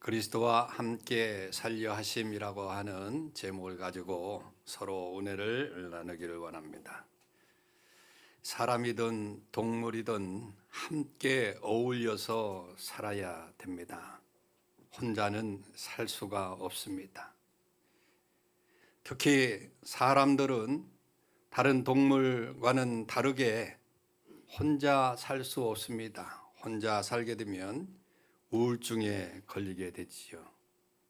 그리스도와 함께 살려 하심이라고 하는 제목을 가지고 서로 은혜를 나누기를 원합니다. 사람이든 동물이든 함께 어울려서 살아야 됩니다. 혼자는 살 수가 없습니다. 특히 사람들은 다른 동물과는 다르게 혼자 살 수 없습니다. 혼자 살게 되면 우울증에 걸리게 되지요.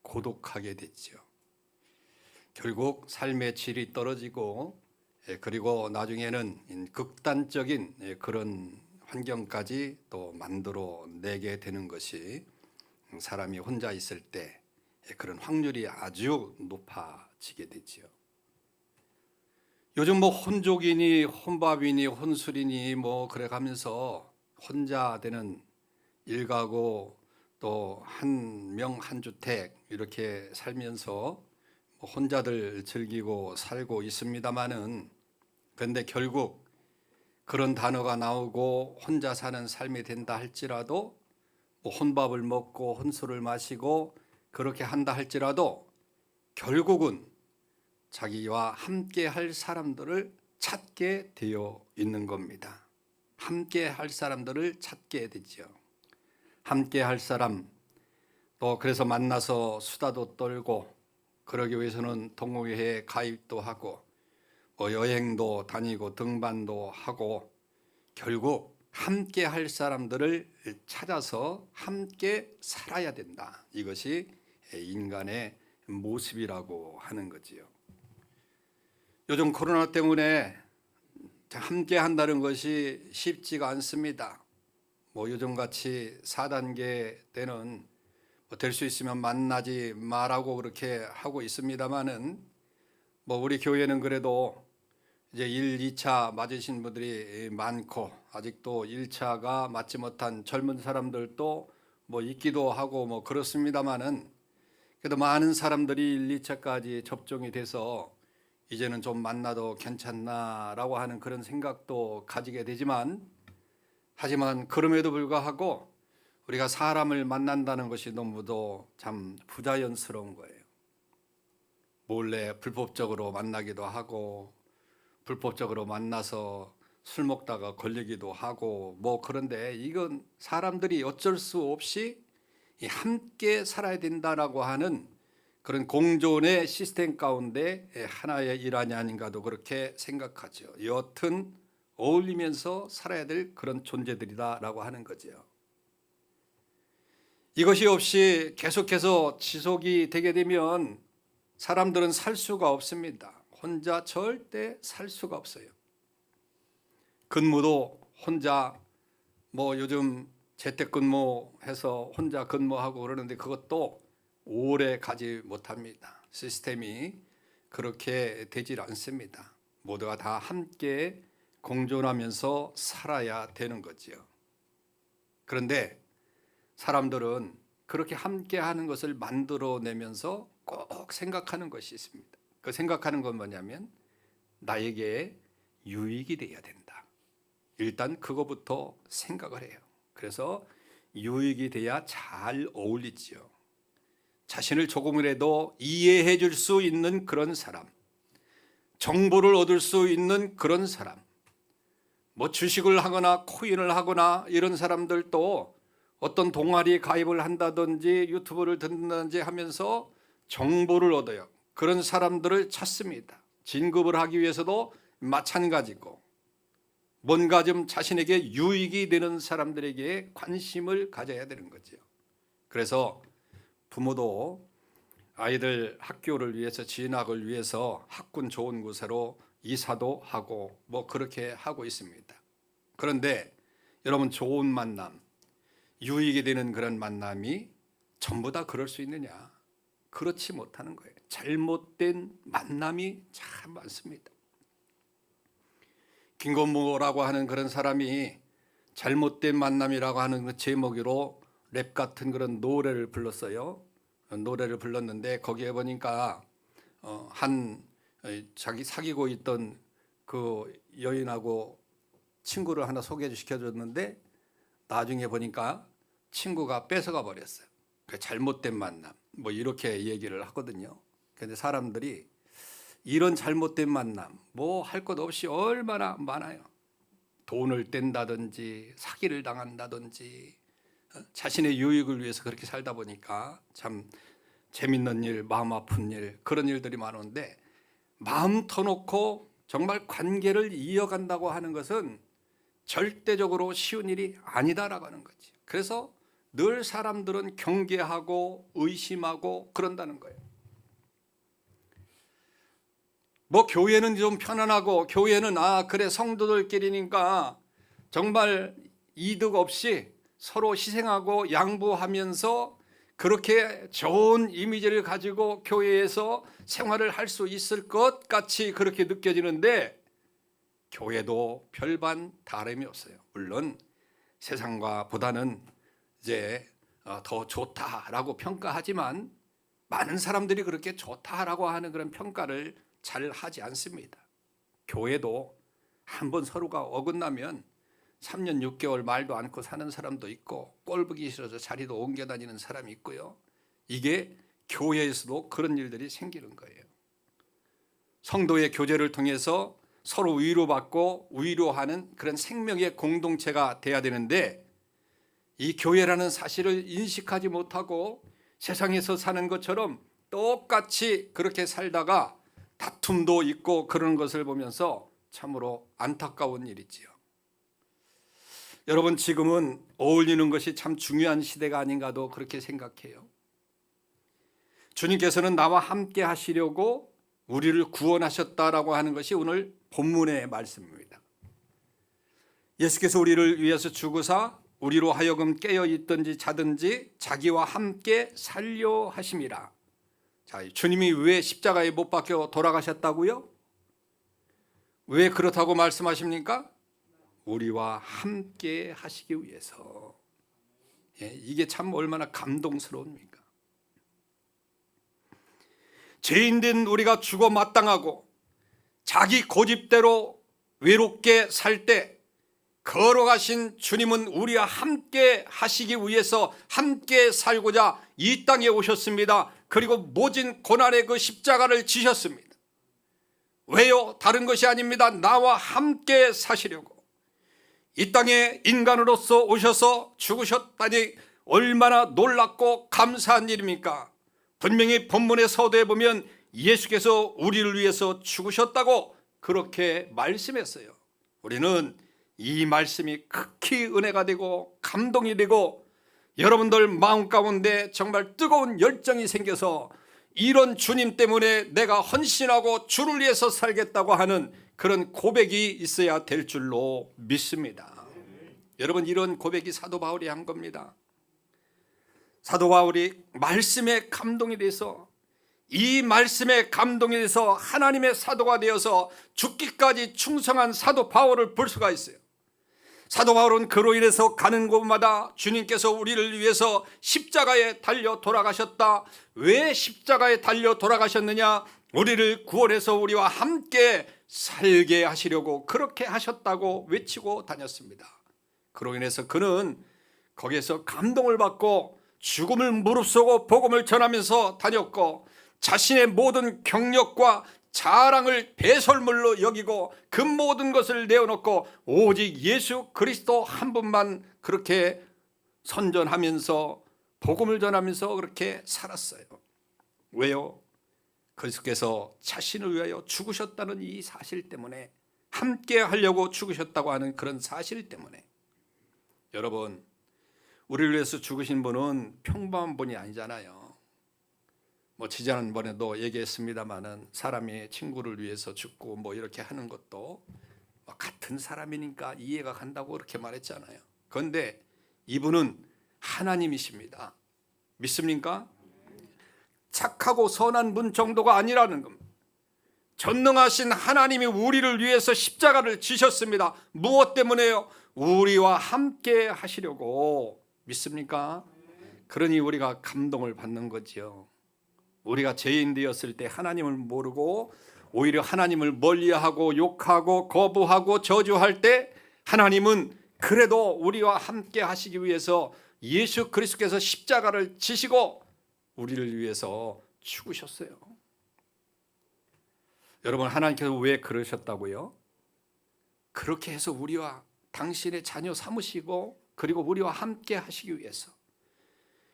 고독하게 되지요. 결국 삶의 질이 떨어지고 그리고 나중에는 극단적인 그런 환경까지 또 만들어 내게 되는 것이 사람이 혼자 있을 때 그런 확률이 아주 높아지게 되지요. 요즘 뭐 혼족이니 혼밥이니 혼술이니 뭐 그래 가면서 혼자 되는 일가구 또 한 명 한 주택 이렇게 살면서 혼자들 즐기고 살고 있습니다마는, 그런데 결국 그런 단어가 나오고 혼자 사는 삶이 된다 할지라도 혼밥을 먹고 혼술을 마시고 그렇게 한다 할지라도 결국은 자기와 함께 할 사람들을 찾게 되어 있는 겁니다. 함께 할 사람들을 찾게 되죠. 함께 할 사람, 또 그래서 만나서 수다도 떨고 그러기 위해서는 동호회에 가입도 하고 여행도 다니고 등반도 하고 결국 함께 할 사람들을 찾아서 함께 살아야 된다. 이것이 인간의 모습이라고 하는 거지요. 요즘 코로나 때문에 함께 한다는 것이 쉽지가 않습니다. 요즘같이 4단계 때는 될 수 있으면 만나지 말라고 그렇게 하고 있습니다만은 우리 교회는 그래도 이제 1, 2차 맞으신 분들이 많고 아직도 1차가 맞지 못한 젊은 사람들도 있기도 하고 그렇습니다만은 그래도 많은 사람들이 1, 2차까지 접종이 돼서 이제는 좀 만나도 괜찮나라고 하는 그런 생각도 가지게 되지만, 하지만 그럼에도 불구하고 우리가 사람을 만난다는 것이 너무도 참 부자연스러운 거예요. 몰래 불법적으로 만나기도 하고 불법적으로 만나서 술 먹다가 걸리기도 하고 그런데 이건 사람들이 어쩔 수 없이 함께 살아야 된다라고 하는 그런 공존의 시스템 가운데 하나의 일환이 아닌가도 그렇게 생각하죠. 여튼 어울리면서 살아야 될 그런 존재들이다라고 하는 거죠. 이것이 없이 계속해서 지속이 되게 되면 사람들은 살 수가 없습니다. 혼자 절대 살 수가 없어요. 근무도 혼자 요즘 재택근무해서 혼자 근무하고 그러는데 그것도 오래 가지 못합니다. 시스템이 그렇게 되질 않습니다. 모두가 다 함께 공존하면서 살아야 되는 거지요. 그런데 사람들은 그렇게 함께 하는 것을 만들어내면서 꼭 생각하는 것이 있습니다. 그 생각하는 건 뭐냐면 나에게 유익이 돼야 된다. 일단 그거부터 생각을 해요. 그래서 유익이 돼야 잘 어울리지요. 자신을 조금이라도 이해해 줄 수 있는 그런 사람, 정보를 얻을 수 있는 그런 사람, 주식을 하거나 코인을 하거나 이런 사람들도 어떤 동아리에 가입을 한다든지 유튜브를 듣는다든지 하면서 정보를 얻어요. 그런 사람들을 찾습니다. 진급을 하기 위해서도 마찬가지고 뭔가 좀 자신에게 유익이 되는 사람들에게 관심을 가져야 되는 거죠. 그래서 부모도 아이들 학교를 위해서 진학을 위해서 학군 좋은 곳으로 이사도 하고 그렇게 하고 있습니다. 그런데 여러분, 좋은 만남, 유익이 되는 그런 만남이 전부 다 그럴 수 있느냐? 그렇지 못하는 거예요. 잘못된 만남이 참 많습니다. 김건모라고 하는 그런 사람이 잘못된 만남이라고 하는 그 제목으로 랩 같은 그런 노래를 불렀어요. 노래를 불렀는데 거기에 보니까 자기 사귀고 있던 그 여인하고 친구를 하나 소개시켜줬는데 나중에 보니까 친구가 뺏어가 버렸어요. 그 잘못된 만남 뭐 이렇게 얘기를 하거든요. 그런데 사람들이 이런 잘못된 만남 뭐 할 것 없이 얼마나 많아요. 돈을 뗀다든지 사기를 당한다든지 자신의 유익을 위해서 그렇게 살다 보니까 참 재밌는 일, 마음 아픈 일, 그런 일들이 많은데, 마음 터놓고 정말 관계를 이어간다고 하는 것은 절대적으로 쉬운 일이 아니다라고 하는 거지. 그래서 늘 사람들은 경계하고 의심하고 그런다는 거예요. 뭐 교회는 좀 편안하고, 교회는 그래 성도들끼리니까 정말 이득 없이 서로 희생하고 양보하면서 그렇게 좋은 이미지를 가지고 교회에서 생활을 할 수 있을 것 같이 그렇게 느껴지는데, 교회도 별반 다름이 없어요. 물론 세상과 보다는 이제 더 좋다라고 평가하지만, 많은 사람들이 그렇게 좋다라고 하는 그런 평가를 잘 하지 않습니다. 교회도 한번 서로가 어긋나면 3년 6개월 말도 않고 사는 사람도 있고, 꼴보기 싫어서 자리도 옮겨 다니는 사람이 있고요. 이게 교회에서도 그런 일들이 생기는 거예요. 성도의 교제를 통해서 서로 위로받고 위로하는 그런 생명의 공동체가 돼야 되는데, 이 교회라는 사실을 인식하지 못하고 세상에서 사는 것처럼 똑같이 그렇게 살다가 다툼도 있고 그런 것을 보면서 참으로 안타까운 일이지요. 여러분, 지금은 어울리는 것이 참 중요한 시대가 아닌가도 그렇게 생각해요. 주님께서는 나와 함께 하시려고 우리를 구원하셨다라고 하는 것이 오늘 본문의 말씀입니다. 예수께서 우리를 위해서 죽으사 우리로 하여금 깨어 있든지 자든지 자기와 함께 살려 하심이라. 자, 주님이 왜 십자가에 못 박혀 돌아가셨다고요? 왜 그렇다고 말씀하십니까? 우리와 함께 하시기 위해서. 이게 참 얼마나 감동스러웁니까? 죄인된 우리가 죽어 마땅하고 자기 고집대로 외롭게 살 때 걸어가신 주님은 우리와 함께 하시기 위해서 함께 살고자 이 땅에 오셨습니다. 그리고 모진 고난의 그 십자가를 지셨습니다. 왜요? 다른 것이 아닙니다. 나와 함께 사시려고. 이 땅에 인간으로서 오셔서 죽으셨다니 얼마나 놀랍고 감사한 일입니까? 분명히 본문의 서두에 보면 예수께서 우리를 위해서 죽으셨다고 그렇게 말씀했어요. 우리는 이 말씀이 극히 은혜가 되고 감동이 되고, 여러분들 마음 가운데 정말 뜨거운 열정이 생겨서 이런 주님 때문에 내가 헌신하고 주를 위해서 살겠다고 하는 그런 고백이 있어야 될 줄로 믿습니다. 여러분, 이런 고백이 사도 바울이 한 겁니다. 사도 바울이 말씀에 감동이 돼서, 이 말씀에 감동이 돼서 하나님의 사도가 되어서 죽기까지 충성한 사도 바울을 볼 수가 있어요. 사도 바울은 그로 인해서 가는 곳마다 주님께서 우리를 위해서 십자가에 달려 돌아가셨다. 왜 십자가에 달려 돌아가셨느냐? 우리를 구원해서 우리와 함께 살게 하시려고 그렇게 하셨다고 외치고 다녔습니다. 그로 인해서 그는 거기에서 감동을 받고 죽음을 무릅쓰고 복음을 전하면서 다녔고, 자신의 모든 경력과 자랑을 배설물로 여기고 그 모든 것을 내어놓고 오직 예수 그리스도 한 분만 그렇게 선전하면서 복음을 전하면서 그렇게 살았어요. 왜요? 그리스도께서 자신을 위하여 죽으셨다는 이 사실 때문에, 함께 하려고 죽으셨다고 하는 그런 사실 때문에. 여러분, 우리를 위해서 죽으신 분은 평범한 분이 아니잖아요. 뭐 지난번에도 얘기했습니다마는 사람이 친구를 위해서 죽고 뭐 이렇게 하는 것도 같은 사람이니까 이해가 간다고 그렇게 말했잖아요. 그런데 이분은 하나님이십니다. 믿습니까? 착하고 선한 분 정도가 아니라는 겁니다. 전능하신 하나님이 우리를 위해서 십자가를 지셨습니다. 무엇 때문에요? 우리와 함께 하시려고. 믿습니까? 그러니 우리가 감동을 받는 거지요. 우리가 죄인 되었을 때 하나님을 모르고 오히려 하나님을 멀리하고 욕하고 거부하고 저주할 때, 하나님은 그래도 우리와 함께 하시기 위해서 예수 그리스도께서 십자가를 지시고 우리를 위해서 죽으셨어요. 여러분, 하나님께서 왜 그러셨다고요? 그렇게 해서 우리와 당신의 자녀 삼으시고 그리고 우리와 함께 하시기 위해서.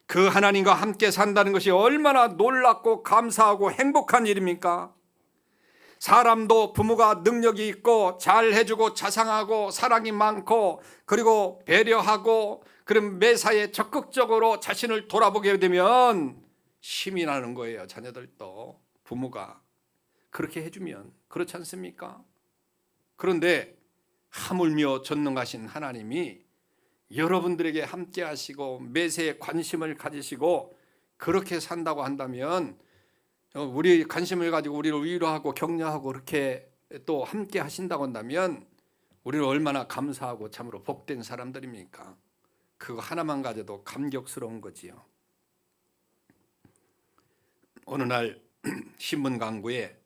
그 하나님과 함께 산다는 것이 얼마나 놀랍고 감사하고 행복한 일입니까? 사람도 부모가 능력이 있고 잘 해주고 자상하고 사랑이 많고 그리고 배려하고 그런 매사에 적극적으로 자신을 돌아보게 되면 힘이 나는 거예요. 자녀들도 부모가 그렇게 해주면. 그렇지 않습니까? 그런데 하물며 전능하신 하나님이 여러분들에게 함께 하시고 매사에 관심을 가지시고 그렇게 산다고 한다면, 우리 관심을 가지고 우리를 위로하고 격려하고 그렇게 또 함께 하신다고 한다면 우리는 얼마나 감사하고 참으로 복된 사람들입니까? 그거 하나만 가져도 감격스러운 거지요. 어느 날 신문 광고에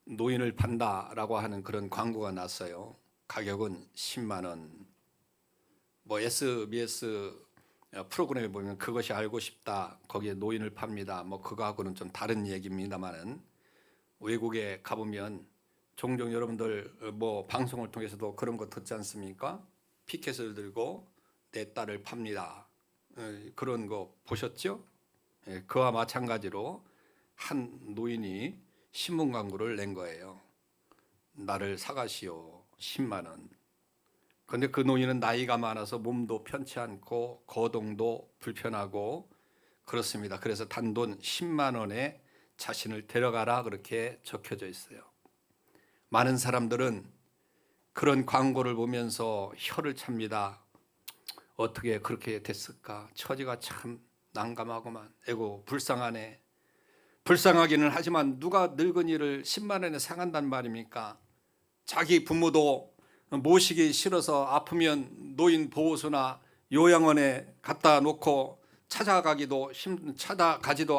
노인을 판다라고 하는 그런 광고가 났어요. 가격은 10만 원. 뭐 SBS 프로그램에 보면 그것이 알고 싶다, 거기에 노인을 팝니다, 뭐 그거하고는 좀 다른 얘기입니다만은, 외국에 가보면 종종 여러분들 뭐 방송을 통해서도 그런 거 듣지 않습니까? 피켓을 들고 내 딸을 팝니다, 그런 거 보셨죠? 그와 마찬가지로 한 노인이 신문 광고를 낸 거예요. 나를 사가시오, 10만 원. 그런데 그 노인은 나이가 많아서 몸도 편치 않고 거동도 불편하고 그렇습니다. 그래서 단돈 10만 원에 자신을 데려가라 그렇게 적혀져 있어요. 많은 사람들은 그런 광고를 보면서 혀를 찹니다. 어떻게 그렇게 됐을까? 처지가 참 난감하고만. 에고 불쌍하네. 불쌍하기는 하지만 누가 늙은이를 10만 원에 사간단 말입니까? 자기 부모도 모시기 싫어서 아프면 노인 보호소나 요양원에 갖다 놓고 찾아가지도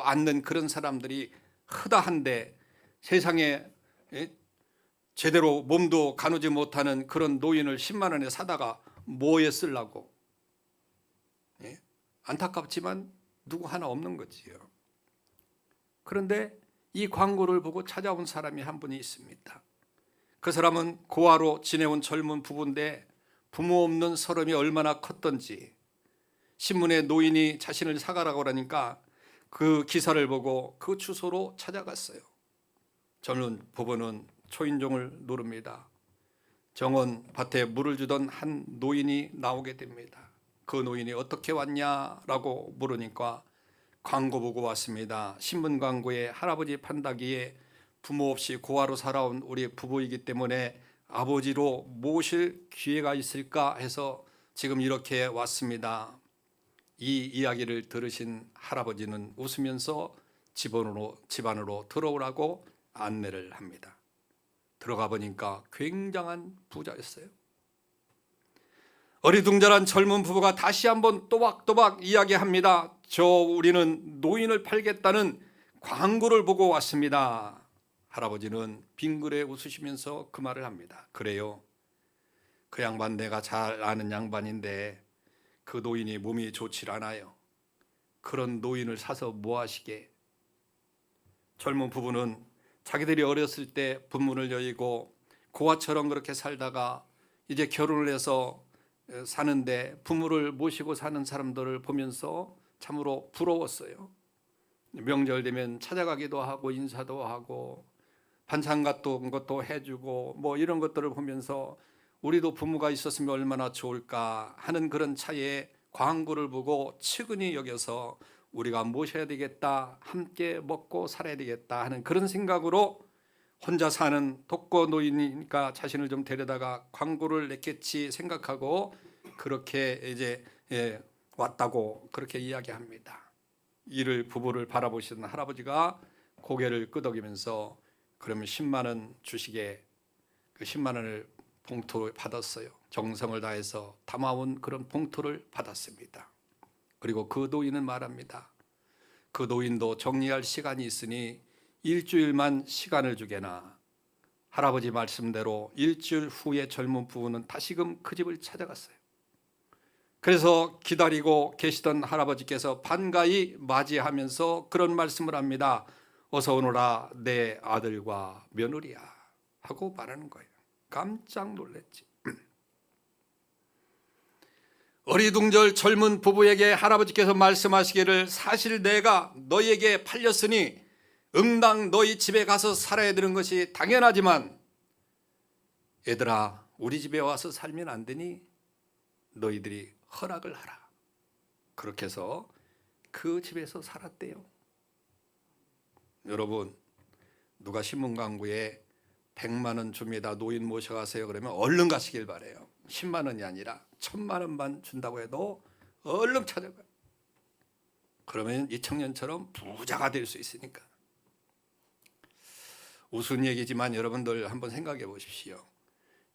않는 그런 사람들이 허다한데, 세상에 제대로 몸도 가누지 못하는 그런 노인을 10만 원에 사다가 뭐에 쓰려고? 안타깝지만 누구 하나 없는 거지요. 그런데 이 광고를 보고 찾아온 사람이 한 분이 있습니다. 그 사람은 고아로 지내온 젊은 부부인데 부모 없는 서름이 얼마나 컸던지, 신문에 노인이 자신을 사가라고 하니까 그 기사를 보고 그 주소로 찾아갔어요. 젊은 부부는 초인종을 누릅니다. 정원 밭에 물을 주던 한 노인이 나오게 됩니다. 그 노인이 어떻게 왔냐라고 물으니까 광고 보고 왔습니다. 신문 광고에 할아버지 판다기에 부모 없이 고아로 살아온 우리 부부이기 때문에 아버지로 모실 기회가 있을까 해서 지금 이렇게 왔습니다. 이 이야기를 들으신 할아버지는 웃으면서 집안으로 들어오라고 안내를 합니다. 들어가 보니까 굉장한 부자였어요. 어리둥절한 젊은 부부가 다시 한번 또박또박 이야기합니다. 우리는 노인을 팔겠다는 광고를 보고 왔습니다. 할아버지는 빙그레 웃으시면서 그 말을 합니다. 그래요. 그 양반 내가 잘 아는 양반인데 그 노인이 몸이 좋질 않아요. 그런 노인을 사서 뭐 하시게? 젊은 부부는 자기들이 어렸을 때 부문을 여의고 고아처럼 그렇게 살다가 이제 결혼을 해서 사는데 부모를 모시고 사는 사람들을 보면서 참으로 부러웠어요. 명절 되면 찾아가기도 하고 인사도 하고 반찬 같은 것도 해주고 뭐 이런 것들을 보면서 우리도 부모가 있었으면 얼마나 좋을까 하는 그런 차이에 광고를 보고 측은히 여겨서 우리가 모셔야 되겠다, 함께 먹고 살아야 되겠다 하는 그런 생각으로 혼자 사는 독거 노인이니까 자신을 좀 데려다가 광고를 냈겠지 생각하고 그렇게 이제 왔다고 그렇게 이야기합니다. 이를 부부를 바라보시는 할아버지가 고개를 끄덕이면서 그러면 10만 원 주시게, 그 10만 원을 봉투 받았어요. 정성을 다해서 담아온 그런 봉투를 받았습니다. 그리고 그 노인은 말합니다. 그 노인도 정리할 시간이 있으니 일주일만 시간을 주게나. 할아버지 말씀대로 일주일 후에 젊은 부부는 다시금 그 집을 찾아갔어요. 그래서 기다리고 계시던 할아버지께서 반가이 맞이하면서 그런 말씀을 합니다. 어서 오너라 내 아들과 며느리야 하고 말하는 거예요. 깜짝 놀랐지. 어리둥절 젊은 부부에게 할아버지께서 말씀하시기를 사실 내가 너희에게 팔렸으니 응당 너희 집에 가서 살아야 되는 것이 당연하지만 얘들아 우리 집에 와서 살면 안 되니 너희들이 허락을 하라. 그렇게 해서 그 집에서 살았대요. 여러분 누가 신문 광고에 100만 원 줍니다. 노인 모셔가세요. 그러면 얼른 가시길 바래요. 10만 원이 아니라 1000만 원만 준다고 해도 얼른 찾아가요. 그러면 이 청년처럼 부자가 될 수 있으니까. 우스운 얘기지만 여러분들 한번 생각해 보십시오.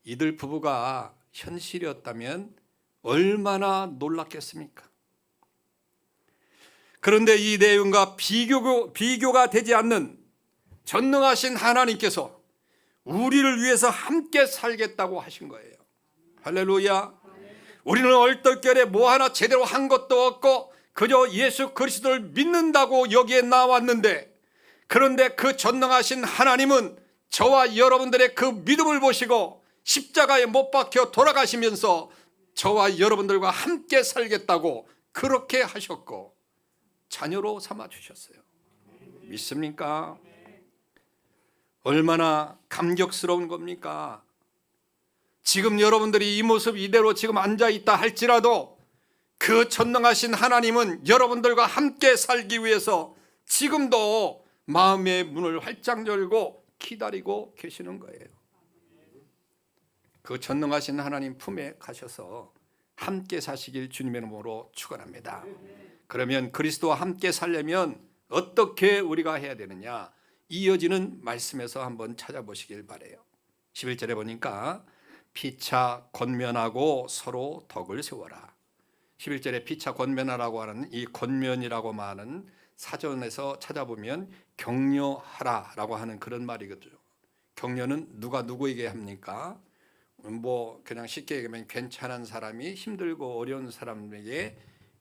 이들 부부가 현실이었다면 얼마나 놀랐겠습니까? 그런데 이 내용과 비교가 되지 않는 전능하신 하나님께서 우리를 위해서 함께 살겠다고 하신 거예요. 할렐루야. 우리는 얼떨결에 뭐 하나 제대로 한 것도 없고 그저 예수 그리스도를 믿는다고 여기에 나왔는데, 그런데 그 전능하신 하나님은 저와 여러분들의 그 믿음을 보시고 십자가에 못 박혀 돌아가시면서 저와 여러분들과 함께 살겠다고 그렇게 하셨고 자녀로 삼아 주셨어요. 믿습니까? 얼마나 감격스러운 겁니까? 지금 여러분들이 이 모습 이대로 지금 앉아 있다 할지라도 그 전능하신 하나님은 여러분들과 함께 살기 위해서 지금도 마음의 문을 활짝 열고 기다리고 계시는 거예요. 그 전능하신 하나님 품에 가셔서 함께 사시길 주님의 이름으로 축원합니다. 그러면 그리스도와 함께 살려면 어떻게 우리가 해야 되느냐? 이어지는 말씀에서 한번 찾아보시길 바라요. 11절에 보니까 피차 권면하고 서로 덕을 세워라. 11절에 피차 권면하라고 하는 이 권면이라고 하는 사전에서 찾아보면 격려하라라고 하는 그런 말이거든요. 격려는 누가 누구에게 합니까? 뭐 그냥 쉽게 얘기하면 괜찮은 사람이 힘들고 어려운 사람에게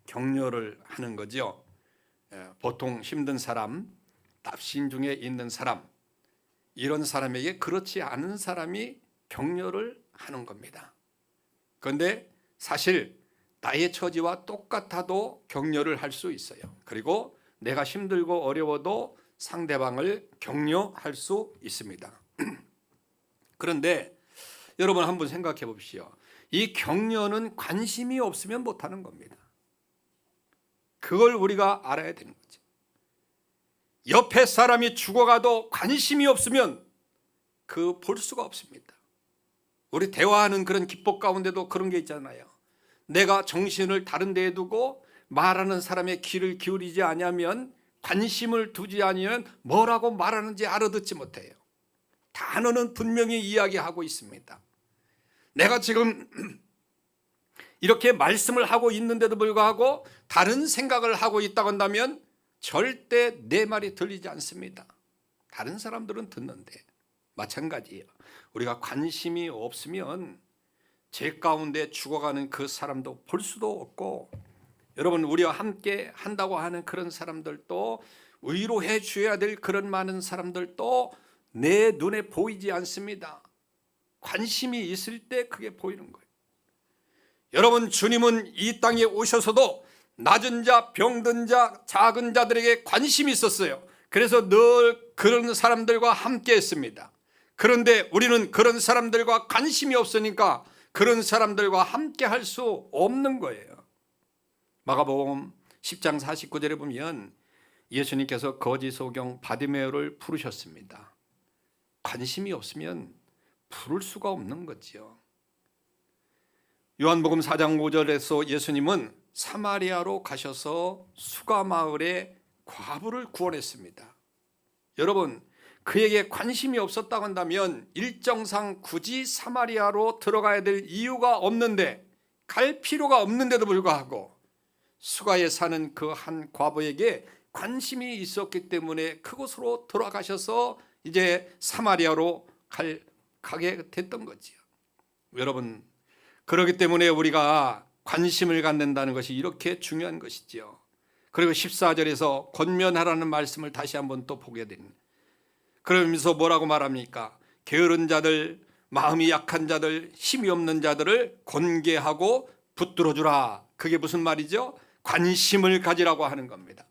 격려를 하는 거죠. 보통 힘든 사람, 답신 중에 있는 사람, 이런 사람에게 그렇지 않은 사람이 격려를 하는 겁니다. 그런데 사실 나의 처지와 똑같아도 격려를 할 수 있어요. 그리고 내가 힘들고 어려워도 상대방을 격려할 수 있습니다. 그런데 여러분 한번 생각해 봅시오. 이 격려는 관심이 없으면 못하는 겁니다. 그걸 우리가 알아야 되는 거죠. 옆에 사람이 죽어가도 관심이 없으면 그 볼 수가 없습니다. 우리 대화하는 그런 기법 가운데도 그런 게 있잖아요. 내가 정신을 다른 데에 두고 말하는 사람의 귀를 기울이지 아니하면, 관심을 두지 아니하면 뭐라고 말하는지 알아듣지 못해요. 단어는 분명히 이야기하고 있습니다. 내가 지금 이렇게 말씀을 하고 있는데도 불구하고 다른 생각을 하고 있다고 한다면 절대 내 말이 들리지 않습니다. 다른 사람들은 듣는데 마찬가지예요. 우리가 관심이 없으면 제 가운데 죽어가는 그 사람도 볼 수도 없고, 여러분 우리와 함께 한다고 하는 그런 사람들도, 위로해 줘야 될 그런 많은 사람들도 내 눈에 보이지 않습니다. 관심이 있을 때 그게 보이는 거예요. 여러분 주님은 이 땅에 오셔서도 낮은 자, 병든 자, 작은 자들에게 관심이 있었어요. 그래서 늘 그런 사람들과 함께 했습니다. 그런데 우리는 그런 사람들과 관심이 없으니까 그런 사람들과 함께 할 수 없는 거예요. 마가복음 10장 49절에 보면 예수님께서 거지 소경 바디메오를 부르셨습니다. 관심이 없으면 부를 수가 없는 거지요. 요한복음 4장 5절에서 예수님은 사마리아로 가셔서 수가 마을의 과부를 구원했습니다. 여러분 그에게 관심이 없었다고 한다면 일정상 굳이 사마리아로 들어가야 될 이유가 없는데, 갈 필요가 없는데도 불구하고 수가에 사는 그 한 과부에게 관심이 있었기 때문에 그곳으로 돌아가셔서 이제 사마리아로 가게 됐던 거지요. 여러분 그렇기 때문에 우리가 관심을 갖는다는 것이 이렇게 중요한 것이지요. 그리고 14절에서 권면하라는 말씀을 다시 한번 또 보게 됩니다. 그러면서 뭐라고 말합니까? 게으른 자들, 마음이 약한 자들, 힘이 없는 자들을 권계하고 붙들어주라. 그게 무슨 말이죠? 관심을 가지라고 하는 겁니다.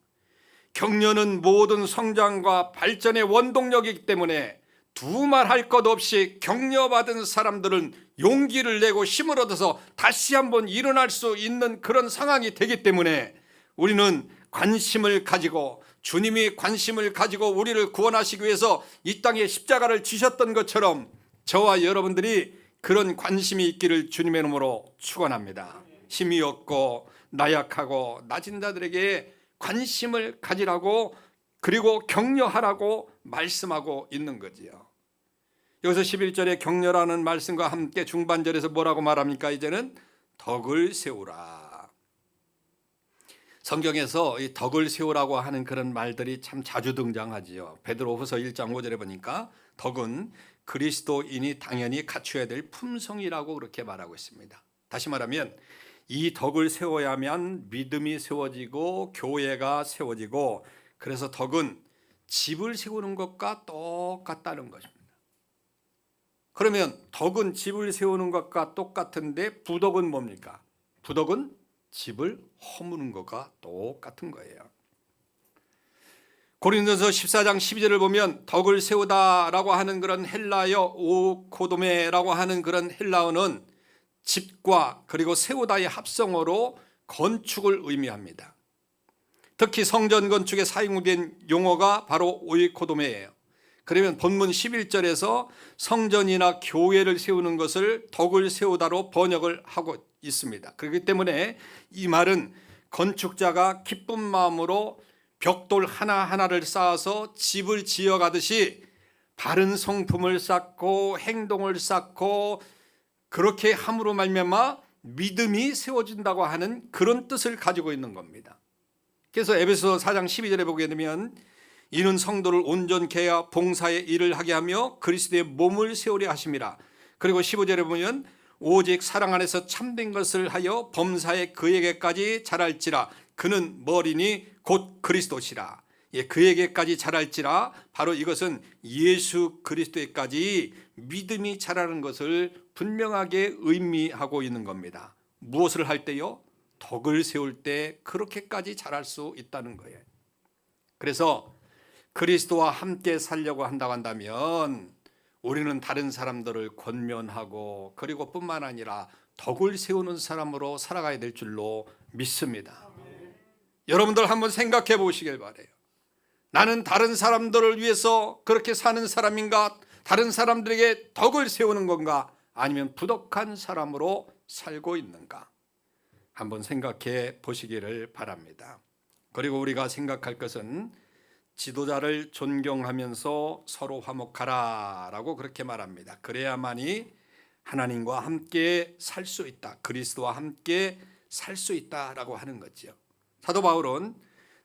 격려는 모든 성장과 발전의 원동력이기 때문에 두말할 것 없이 격려받은 사람들은 용기를 내고 힘을 얻어서 다시 한번 일어날 수 있는 그런 상황이 되기 때문에 우리는 관심을 가지고, 주님이 관심을 가지고 우리를 구원하시기 위해서 이 땅에 십자가를 지셨던 것처럼 저와 여러분들이 그런 관심이 있기를 주님의 이름으로 축원합니다. 힘이 없고 나약하고 낮은 자들에게 관심을 가지라고, 그리고 격려하라고 말씀하고 있는 거지요. 여기서 11절에 격려라는 말씀과 함께 중반절에서 뭐라고 말합니까? 이제는 덕을 세우라. 성경에서 이 덕을 세우라고 하는 그런 말들이 참 자주 등장하지요. 베드로후서 1장 5절에 보니까 덕은 그리스도인이 당연히 갖춰야 될 품성이라고 그렇게 말하고 있습니다. 다시 말하면 이 덕을 세워야만 믿음이 세워지고 교회가 세워지고, 그래서 덕은 집을 세우는 것과 똑같다는 것입니다. 그러면 덕은 집을 세우는 것과 똑같은데 부덕은 뭡니까? 부덕은 집을 허무는 것과 똑같은 거예요. 고린도서 14장 12절을 보면 덕을 세우다라고 하는 그런 헬라어 오코도메라고 하는 그런 헬라어는 집과 그리고 세우다의 합성어로 건축을 의미합니다. 특히 성전 건축에 사용된 용어가 바로 오이코도메예요. 그러면 본문 11절에서 성전이나 교회를 세우는 것을 덕을 세우다로 번역을 하고 있습니다. 그렇기 때문에 이 말은 건축자가 기쁜 마음으로 벽돌 하나하나를 쌓아서 집을 지어가듯이 바른 성품을 쌓고 행동을 쌓고 그렇게 함으로 말미암아 믿음이 세워진다고 하는 그런 뜻을 가지고 있는 겁니다. 그래서 에베소 4장 12절에 보게 되면 이는 성도를 온전케 하여 봉사의 일을 하게 하며 그리스도의 몸을 세우려 하심이라. 그리고 15절에 보면 오직 사랑 안에서 참된 것을 하여 범사에 그에게까지 자랄지라. 그는 머리니 곧 그리스도시라. 그에게까지 자랄지라. 바로 이것은 예수 그리스도에까지 믿음이 자라는 것을 분명하게 의미하고 있는 겁니다. 무엇을 할 때요? 덕을 세울 때 그렇게까지 자랄 수 있다는 거예요. 그래서 그리스도와 함께 살려고 한다고 한다면 우리는 다른 사람들을 권면하고, 그리고 뿐만 아니라 덕을 세우는 사람으로 살아가야 될 줄로 믿습니다. 여러분들 한번 생각해 보시길 바라요. 나는 다른 사람들을 위해서 그렇게 사는 사람인가? 다른 사람들에게 덕을 세우는 건가? 아니면 부덕한 사람으로 살고 있는가? 한번 생각해 보시기를 바랍니다. 그리고 우리가 생각할 것은 지도자를 존경하면서 서로 화목하라 라고 그렇게 말합니다. 그래야만이 하나님과 함께 살 수 있다, 그리스도와 함께 살 수 있다라고 하는 거죠. 사도 바울은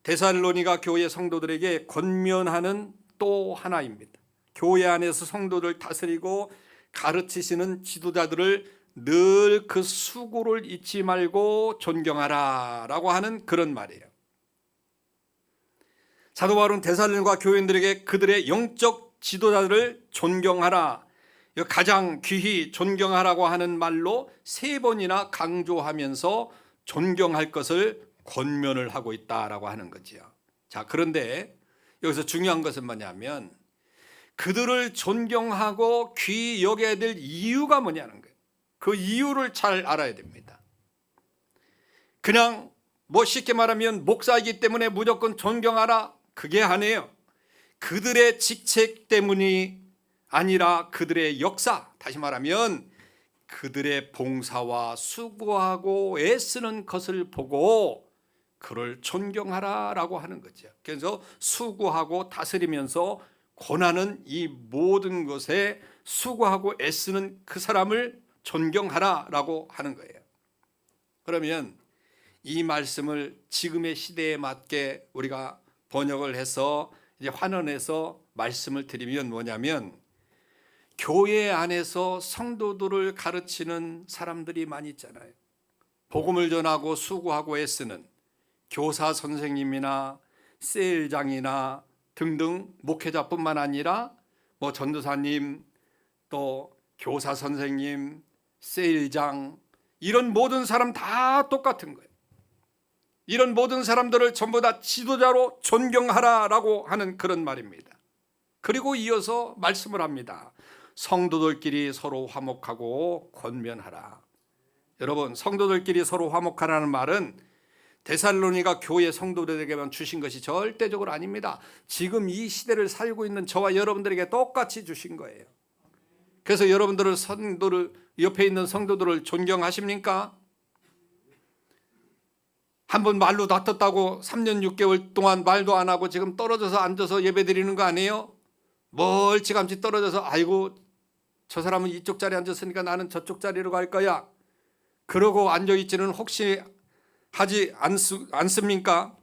데살로니가 교회 성도들에게 권면하는 또 하나입니다. 교회 안에서 성도들 다스리고 가르치시는 지도자들을 늘 그 수고를 잊지 말고 존경하라 라고 하는 그런 말이에요. 사도 바울은 데살로니가 교인들에게 그들의 영적 지도자들을 존경하라, 가장 귀히 존경하라고 하는 말로 3번이나 강조하면서 존경할 것을 권면을 하고 있다라고 하는 거죠. 자, 그런데 여기서 중요한 것은 뭐냐면 그들을 존경하고 귀히 여겨야 될 이유가 뭐냐는 거예요. 그 이유를 잘 알아야 됩니다. 그냥 쉽게 말하면 목사이기 때문에 무조건 존경하라, 그게 아니에요. 그들의 직책 때문이 아니라 그들의 역사, 다시 말하면 그들의 봉사와 수고하고 애쓰는 것을 보고 그를 존경하라라고 하는 거죠. 그래서 수고하고 다스리면서 권하는 이 모든 것에 수고하고 애쓰는 그 사람을 존경하라라고 하는 거예요. 그러면 이 말씀을 지금의 시대에 맞게 우리가 번역을 해서 이제 환원해서 말씀을 드리면 뭐냐면, 교회 안에서 성도들을 가르치는 사람들이 많이 있잖아요. 복음을 전하고 수고하고 애쓰는 교사 선생님이나 세일장이나 등등 목회자뿐만 아니라 뭐 전도사님, 또 교사 선생님, 세일장, 이런 모든 사람 다 똑같은 거예요. 이런 모든 사람들을 전부 다 지도자로 존경하라라고 하는 그런 말입니다. 그리고 이어서 말씀을 합니다. 성도들끼리 서로 화목하고 권면하라. 여러분, 성도들끼리 서로 화목하라는 말은 데살로니가 교회 성도들에게만 주신 것이 절대적으로 아닙니다. 지금 이 시대를 살고 있는 저와 여러분들에게 똑같이 주신 거예요. 그래서 여러분들은 성도를, 옆에 있는 성도들을 존경하십니까? 한번 말로 다퉜다고 3년 6개월 동안 말도 안 하고 지금 떨어져서 앉아서 예배 드리는 거 아니에요? 멀찌감치 떨어져서 아이고 저 사람은 이쪽 자리에 앉았으니까 나는 저쪽 자리로 갈 거야. 그러고 앉아있지는 혹시 하지 않습니까?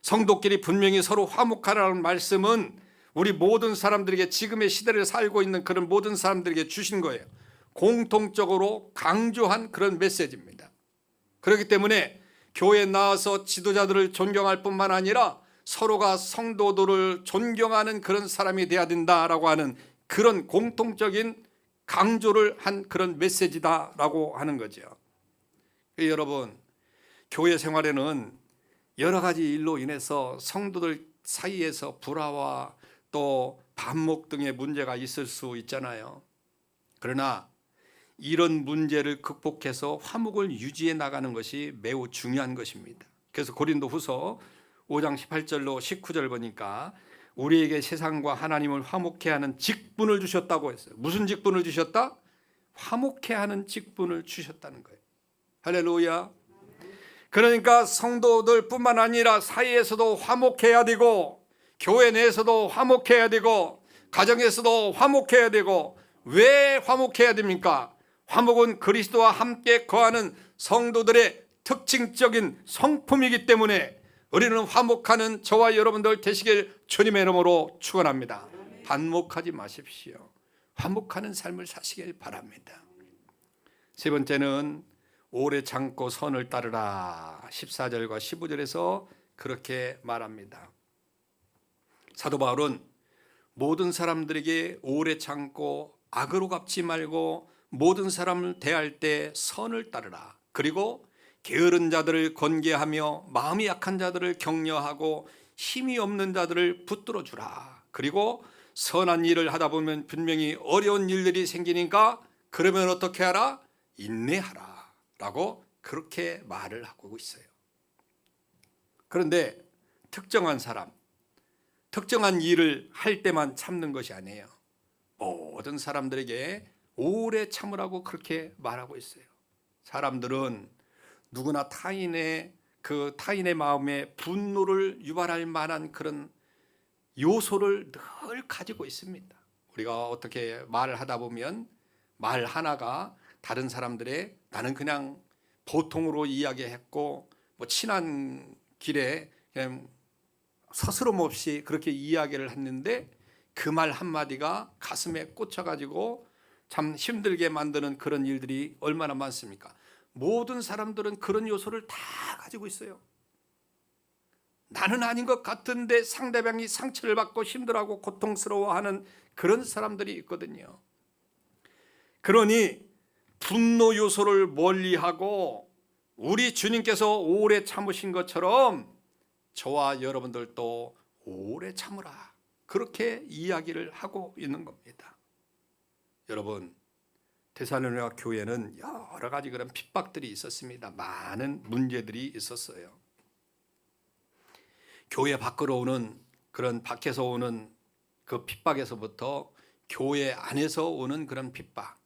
성도끼리 분명히 서로 화목하라는 말씀은 우리 모든 사람들에게, 지금의 시대를 살고 있는 그런 모든 사람들에게 주신 거예요. 공통적으로 강조한 그런 메시지입니다. 그렇기 때문에 교회에 나와서 지도자들을 존경할 뿐만 아니라 서로가 성도들을 존경하는 그런 사람이 되어야 된다라고 하는 그런 공통적인 강조를 한 그런 메시지다라고 하는 거죠. 여러분, 교회 생활에는 여러 가지 일로 인해서 성도들 사이에서 불화와 또 반목 등의 문제가 있을 수 있잖아요. 그러나 이런 문제를 극복해서 화목을 유지해 나가는 것이 매우 중요한 것입니다. 그래서 고린도후서 5장 18절로 19절 보니까 우리에게 세상과 하나님을 화목케 하는 직분을 주셨다고 했어요. 무슨 직분을 주셨다? 화목케 하는 직분을 주셨다는 거예요. 할렐루야. 그러니까 성도들 뿐만 아니라 사이에서도 화목해야 되고, 교회 내에서도 화목해야 되고, 가정에서도 화목해야 되고. 왜 화목해야 됩니까? 화목은 그리스도와 함께 거하는 성도들의 특징적인 성품이기 때문에 우리는 화목하는 저와 여러분들 되시길 주님의 이름으로 축원합니다. 반목하지 마십시오. 화목하는 삶을 사시길 바랍니다. 세 번째는 오래 참고 선을 따르라. 14절과 15절에서 그렇게 말합니다. 사도 바울은 모든 사람들에게 오래 참고 악으로 갚지 말고 모든 사람을 대할 때 선을 따르라. 그리고 게으른 자들을 권계하며 마음이 약한 자들을 격려하고 힘이 없는 자들을 붙들어 주라. 그리고 선한 일을 하다 보면 분명히 어려운 일들이 생기니까 그러면 어떻게 하라? 인내하라 라고 그렇게 말을 하고 있어요. 그런데 특정한 사람, 특정한 일을 할 때만 참는 것이 아니에요. 모든 사람들에게 오래 참으라고 그렇게 말하고 있어요. 사람들은 누구나 타인의 마음에 분노를 유발할 만한 그런 요소를 늘 가지고 있습니다. 우리가 어떻게 말을 하다 보면 말 하나가 다른 사람들의, 나는 그냥 보통으로 이야기했고 뭐 친한 길에 그냥 서스럼 없이 그렇게 이야기를 했는데 그 말 한마디가 가슴에 꽂혀가지고 참 힘들게 만드는 그런 일들이 얼마나 많습니까? 모든 사람들은 그런 요소를 다 가지고 있어요. 나는 아닌 것 같은데 상대방이 상처를 받고 힘들어하고 고통스러워하는 그런 사람들이 있거든요. 그러니 분노 요소를 멀리하고 우리 주님께서 오래 참으신 것처럼 저와 여러분들도 오래 참으라, 그렇게 이야기를 하고 있는 겁니다. 여러분, 데살로니가 교회는 여러 가지 그런 핍박들이 있었습니다. 많은 문제들이 있었어요. 교회 밖으로 오는 그런, 밖에서 오는 그 핍박에서부터 교회 안에서 오는 그런 핍박,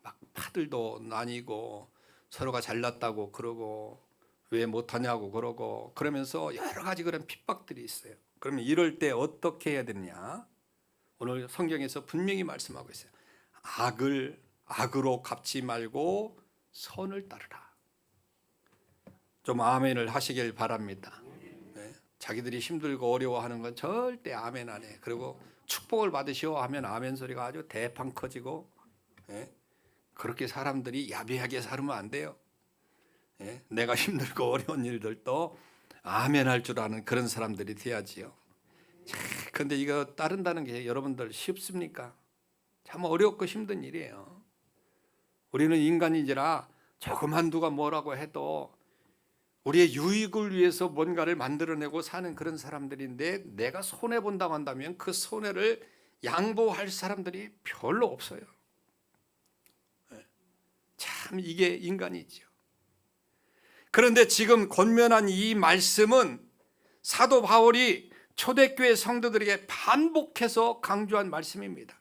막 파들도 나뉘고 서로가 잘났다고 그러고 왜 못하냐고 그러고 그러면서 여러 가지 그런 핍박들이 있어요. 그러면 이럴 때 어떻게 해야 되느냐? 오늘 성경에서 분명히 말씀하고 있어요. 악을 악으로 갚지 말고 선을 따르라. 좀 아멘을 하시길 바랍니다. 네. 자기들이 힘들고 어려워하는 건 절대 아멘 안 해. 그리고 축복을 받으시오 하면 아멘 소리가 아주 대판 커지고, 네. 그렇게 사람들이 야비하게 살면 안 돼요. 예? 내가 힘들고 어려운 일들도 아멘 할 줄 아는 그런 사람들이 돼야지요. 그런데 이거 따른다는 게 여러분들 쉽습니까? 참 어렵고 힘든 일이에요. 우리는 인간이지라 조금 한두가 뭐라고 해도 우리의 유익을 위해서 뭔가를 만들어내고 사는 그런 사람들인데, 내가 손해본다고 한다면 그 손해를 양보할 사람들이 별로 없어요. 참 이게 인간이죠. 그런데 지금 권면한 이 말씀은 사도 바울이 초대교회 성도들에게 반복해서 강조한 말씀입니다.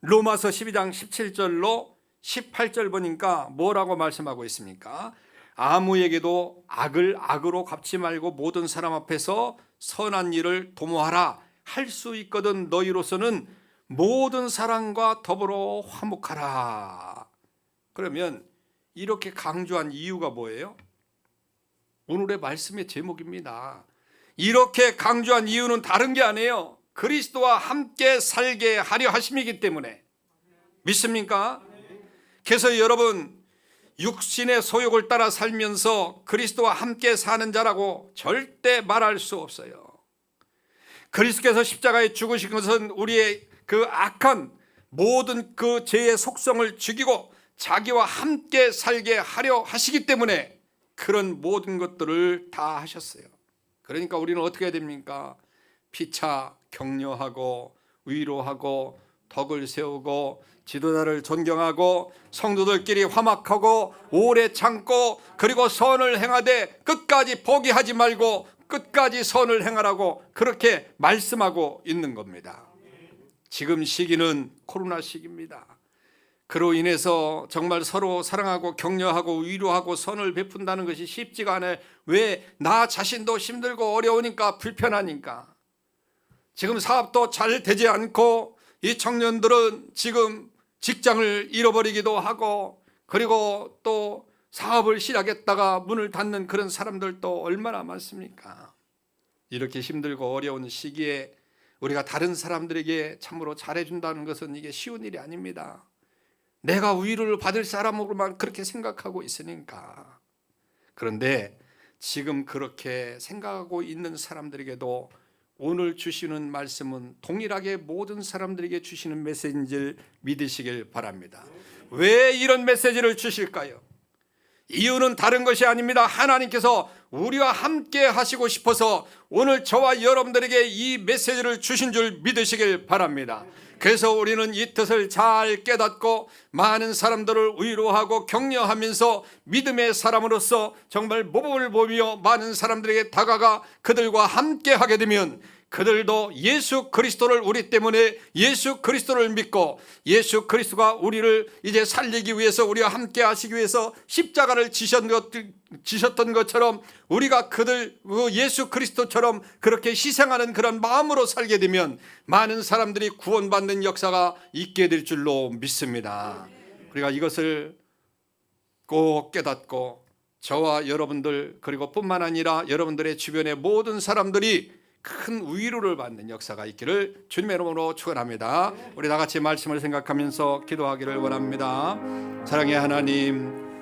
로마서 12장 17절로 18절 보니까 뭐라고 말씀하고 있습니까? 아무에게도 악을 악으로 갚지 말고 모든 사람 앞에서 선한 일을 도모하라. 할 수 있거든 너희로서는 모든 사람과 더불어 화목하라. 그러면 이렇게 강조한 이유가 뭐예요? 오늘의 말씀의 제목입니다. 이렇게 강조한 이유는 다른 게 아니에요. 그리스도와 함께 살게 하려 하심이기 때문에. 믿습니까? 그래서 여러분, 육신의 소욕을 따라 살면서 그리스도와 함께 사는 자라고 절대 말할 수 없어요. 그리스도께서 십자가에 죽으신 것은 우리의 그 악한 모든 그 죄의 속성을 죽이고 자기와 함께 살게 하려 하시기 때문에 그런 모든 것들을 다 하셨어요. 그러니까 우리는 어떻게 해야 됩니까? 피차 격려하고 위로하고 덕을 세우고 지도자를 존경하고 성도들끼리 화목하고 오래 참고 그리고 선을 행하되 끝까지 포기하지 말고 끝까지 선을 행하라고 그렇게 말씀하고 있는 겁니다. 지금 시기는 코로나 시기입니다. 그로 인해서 정말 서로 사랑하고 격려하고 위로하고 선을 베푼다는 것이 쉽지가 않아요. 왜? 나 자신도 힘들고 어려우니까, 불편하니까. 지금 사업도 잘 되지 않고 이 청년들은 지금 직장을 잃어버리기도 하고, 그리고 또 사업을 시작했다가 문을 닫는 그런 사람들도 얼마나 많습니까? 이렇게 힘들고 어려운 시기에 우리가 다른 사람들에게 참으로 잘해준다는 것은 이게 쉬운 일이 아닙니다. 내가 위로를 받을 사람으로만 그렇게 생각하고 있으니까. 그런데 지금 그렇게 생각하고 있는 사람들에게도 오늘 주시는 말씀은 동일하게 모든 사람들에게 주시는 메시지인 줄 믿으시길 바랍니다. 왜 이런 메시지를 주실까요? 이유는 다른 것이 아닙니다. 하나님께서 우리와 함께 하시고 싶어서 오늘 저와 여러분들에게 이 메시지를 주신 줄 믿으시길 바랍니다. 그래서 우리는 이 뜻을 잘 깨닫고 많은 사람들을 위로하고 격려하면서 믿음의 사람으로서 정말 모범을 보며 많은 사람들에게 다가가 그들과 함께 하게 되면 그들도 예수 그리스도를 우리 때문에 예수 그리스도를 믿고 예수 그리스도가 우리를 이제 살리기 위해서 우리와 함께 하시기 위해서 십자가를 지셨던 것처럼 우리가 그들 예수 그리스도처럼 그렇게 희생하는 그런 마음으로 살게 되면 많은 사람들이 구원받는 역사가 있게 될 줄로 믿습니다. 우리가 이것을 꼭 깨닫고 저와 여러분들 그리고 뿐만 아니라 여러분들의 주변의 모든 사람들이 큰 위로를 받는 역사가 있기를 주님의 이름으로 축원합니다. 우리 다 같이 말씀을 생각하면서 기도하기를 원합니다. 사랑의 하나님,